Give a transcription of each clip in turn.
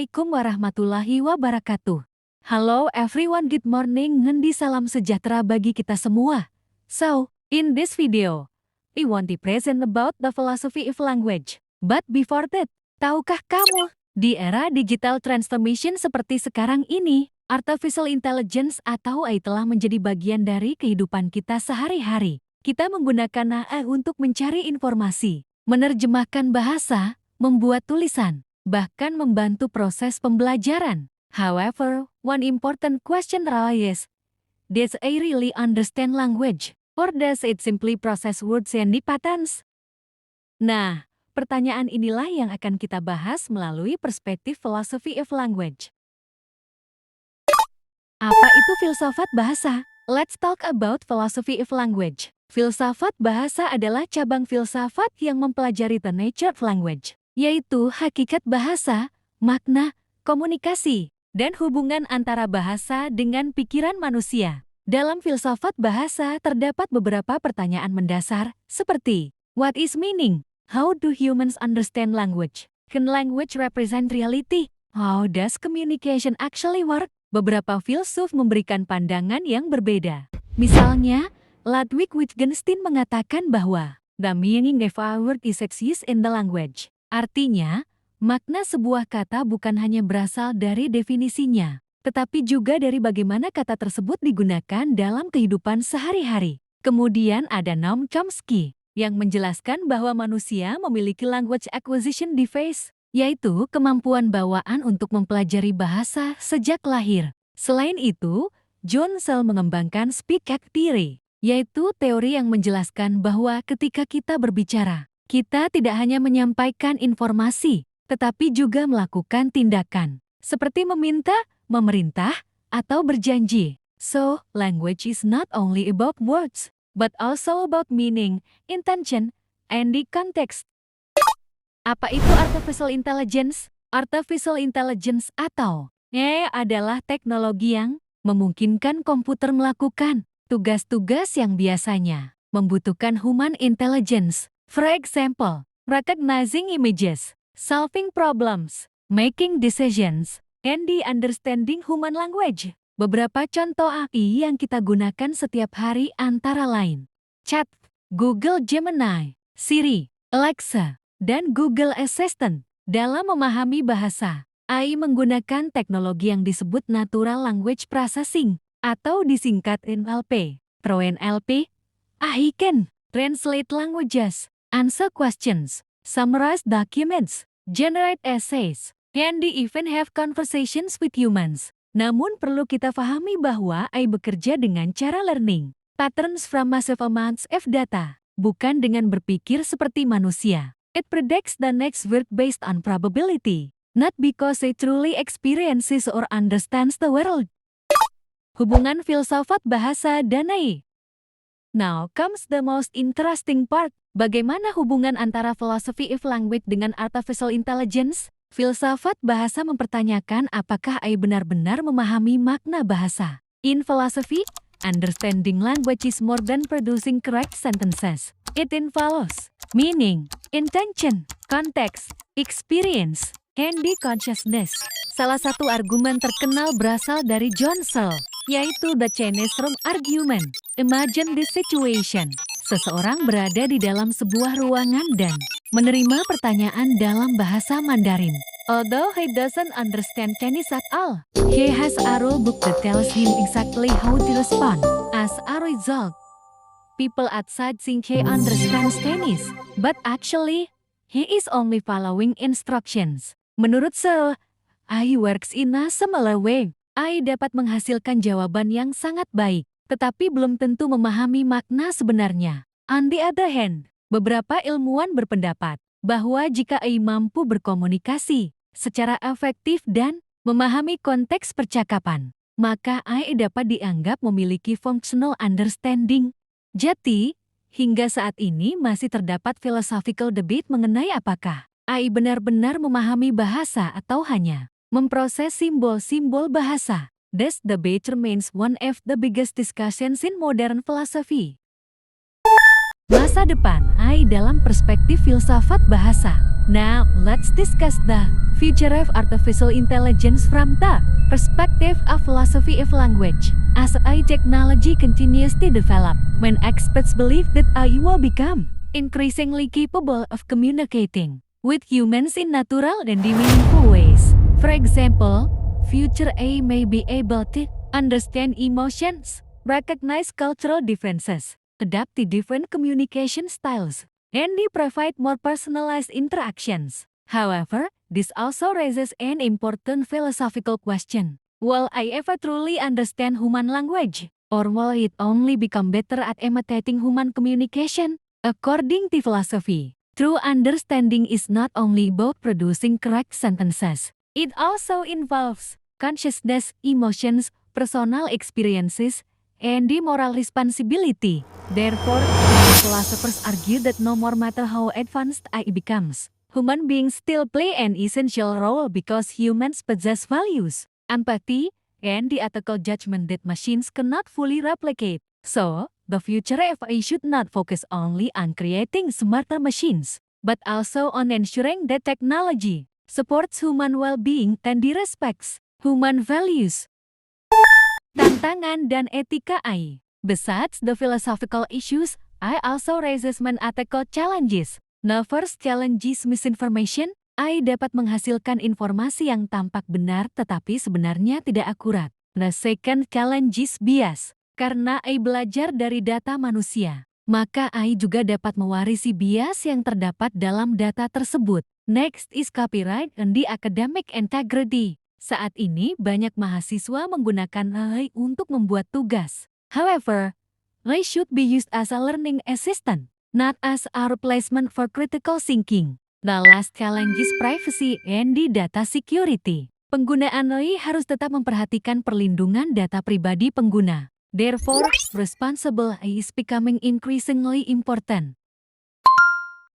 Assalamualaikum warahmatullahi wabarakatuh. Hello everyone, good morning, ngendi salam sejahtera bagi kita semua. So, in this video, we want to present about the philosophy of language. But before that, tahukah kamu, di era digital transformation seperti sekarang ini, artificial intelligence atau AI telah menjadi bagian dari kehidupan kita sehari-hari. Kita menggunakan AI untuk mencari informasi, menerjemahkan bahasa, membuat tulisan, bahkan membantu proses pembelajaran. However, one important question arises, does AI really understand language? Or does it simply process words and patterns? Nah, pertanyaan inilah yang akan kita bahas melalui perspektif philosophy of language. Apa itu filsafat bahasa? Let's talk about philosophy of language. Filsafat bahasa adalah cabang filsafat yang mempelajari the nature of language, yaitu hakikat bahasa, makna, komunikasi, dan hubungan antara bahasa dengan pikiran manusia. Dalam filsafat bahasa terdapat beberapa pertanyaan mendasar, seperti, what is meaning? How do humans understand language? Can language represent reality? How does communication actually work? Beberapa filsuf memberikan pandangan yang berbeda. Misalnya, Ludwig Wittgenstein mengatakan bahwa the meaning of a word is exist in the language. Artinya, makna sebuah kata bukan hanya berasal dari definisinya, tetapi juga dari bagaimana kata tersebut digunakan dalam kehidupan sehari-hari. Kemudian ada Noam Chomsky yang menjelaskan bahwa manusia memiliki language acquisition device, yaitu kemampuan bawaan untuk mempelajari bahasa sejak lahir. Selain itu, John Searle mengembangkan speak act theory, yaitu teori yang menjelaskan bahwa ketika kita berbicara, kita tidak hanya menyampaikan informasi, tetapi juga melakukan tindakan, seperti meminta, memerintah, atau berjanji. So, language is not only about words, but also about meaning, intention, and the context. Apa itu artificial intelligence? Artificial intelligence atau AI adalah teknologi yang memungkinkan komputer melakukan tugas-tugas yang biasanya membutuhkan human intelligence. For example, recognizing images, solving problems, making decisions, and the understanding human language. Beberapa contoh AI yang kita gunakan setiap hari antara lain Chat, Google Gemini, Siri, Alexa, dan Google Assistant. Dalam memahami bahasa, AI menggunakan teknologi yang disebut Natural Language Processing atau disingkat NLP. Through NLP, AI can translate languages, answer questions, summarize documents, generate essays, and even have conversations with humans. Namun perlu kita pahami bahwa AI bekerja dengan cara learning patterns from massive amounts of data, bukan dengan berpikir seperti manusia. It predicts the next word based on probability, not because it truly experiences or understands the world. Hubungan filsafat bahasa dan AI. Now comes the most interesting part. Bagaimana hubungan antara philosophy of language dengan artificial intelligence? Filsafat bahasa mempertanyakan apakah AI benar-benar memahami makna bahasa. In philosophy, understanding language is more than producing correct sentences. It involves meaning, intention, context, experience, and the consciousness. Salah satu argumen terkenal berasal dari John Searle, yaitu the Chinese room argument. Imagine this situation. Seseorang berada di dalam sebuah ruangan dan menerima pertanyaan dalam bahasa Mandarin. Although he doesn't understand Chinese at all, he has a rule book that tells him exactly how to respond. As a result, people outside think he understands Chinese, but actually, he is only following instructions. Menurut Searle, AI works in a similar way. AI dapat menghasilkan jawaban yang sangat baik, tetapi belum tentu memahami makna sebenarnya. On the other hand, beberapa ilmuwan berpendapat bahwa jika AI mampu berkomunikasi secara efektif dan memahami konteks percakapan, maka AI dapat dianggap memiliki functional understanding. Jadi, hingga saat ini masih terdapat philosophical debate mengenai apakah AI benar-benar memahami bahasa atau hanya memproses simbol-simbol bahasa. This debate remains one of the biggest discussions in modern philosophy. Masa depan AI dalam perspektif filsafat bahasa. Now, let's discuss the future of artificial intelligence from the perspective of philosophy of language. As AI technology continues to develop, when experts believe that AI will become increasingly capable of communicating with humans in natural and meaningful ways. For example, future AI may be able to understand emotions, recognize cultural differences, adapt to different communication styles, and they provide more personalized interactions. However, this also raises an important philosophical question. Will I ever truly understand human language? Or will it only become better at imitating human communication? According to philosophy, true understanding is not only about producing correct sentences. It also involves consciousness, emotions, personal experiences, and the moral responsibility. Therefore, philosophers argue that no matter how advanced AI becomes, human beings still play an essential role because humans possess values, empathy, and the ethical judgment that machines cannot fully replicate. So, the future of AI should not focus only on creating smarter machines, but also on ensuring that technology supports human well-being and respects human values. Tantangan dan etika AI. Besides the philosophical issues, AI also raises ethical challenges. The first challenge is misinformation. AI dapat menghasilkan informasi yang tampak benar tetapi sebenarnya tidak akurat. The second challenge is bias. Karena AI belajar dari data manusia, maka AI juga dapat mewarisi bias yang terdapat dalam data tersebut. Next is copyright and the academic integrity. Saat ini banyak mahasiswa menggunakan AI untuk membuat tugas. However, AI should be used as a learning assistant, not as a replacement for critical thinking. The last challenge is privacy and the data security. Penggunaan AI harus tetap memperhatikan perlindungan data pribadi pengguna. Therefore, responsible AI is becoming increasingly important.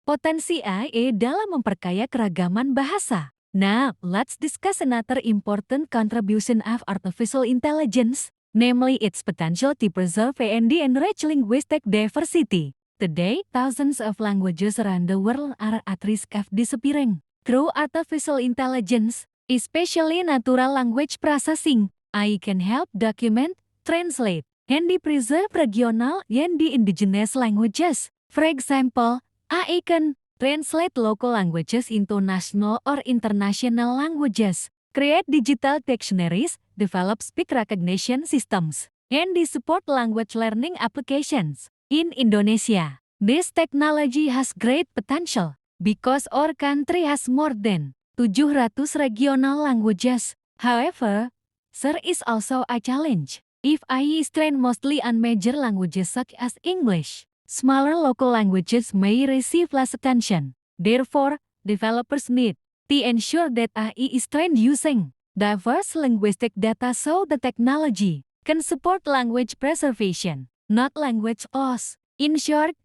Potensi AI dalam memperkaya keragaman bahasa. Now, let's discuss another important contribution of artificial intelligence, namely its potential to preserve and enrich linguistic diversity. Today, thousands of languages around the world are at risk of disappearing. Through artificial intelligence, especially natural language processing, AI can help document, translate, and preserve regional and indigenous languages. For example, AI can translate local languages into national or international languages, create digital dictionaries, develop speech recognition systems, and support language learning applications. In Indonesia, this technology has great potential because our country has more than 700 regional languages. However, there is also a challenge. If AI is trained mostly on major languages such as English, smaller local languages may receive less attention. Therefore, developers need to ensure that AI is trained using diverse linguistic data so the technology can support language preservation, not language loss. In short,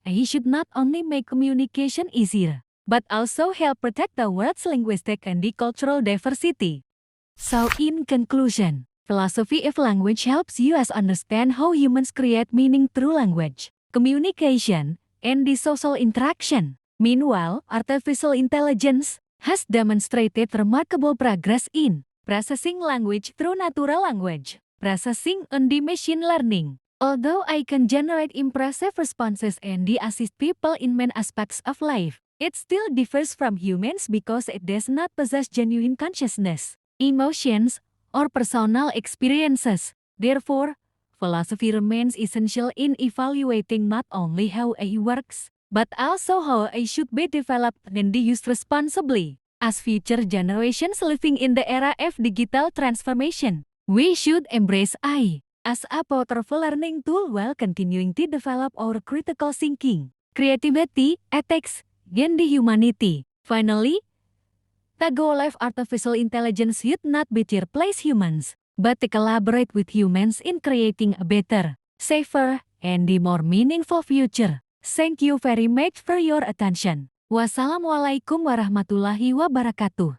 AI should not only make communication easier, but also help protect the world's linguistic and cultural diversity. So in conclusion, philosophy of language helps us understand how humans create meaning through language, communication, and social interaction. Meanwhile, artificial intelligence has demonstrated remarkable progress in processing language through natural language processing and machine learning. Although I can generate impressive responses and assist people in many aspects of life, it still differs from humans because it does not possess genuine consciousness, emotions, or personal experiences. Therefore, philosophy remains essential in evaluating not only how AI works, but also how AI should be developed and used responsibly. As future generations living in the era of digital transformation, we should embrace AI as a powerful learning tool while continuing to develop our critical thinking, creativity, ethics, and humanity. Finally, the goal of artificial intelligence should not be to replace humans, but to collaborate with humans in creating a better, safer, and more meaningful future. Thank you very much for your attention. Wassalamualaikum warahmatullahi wabarakatuh.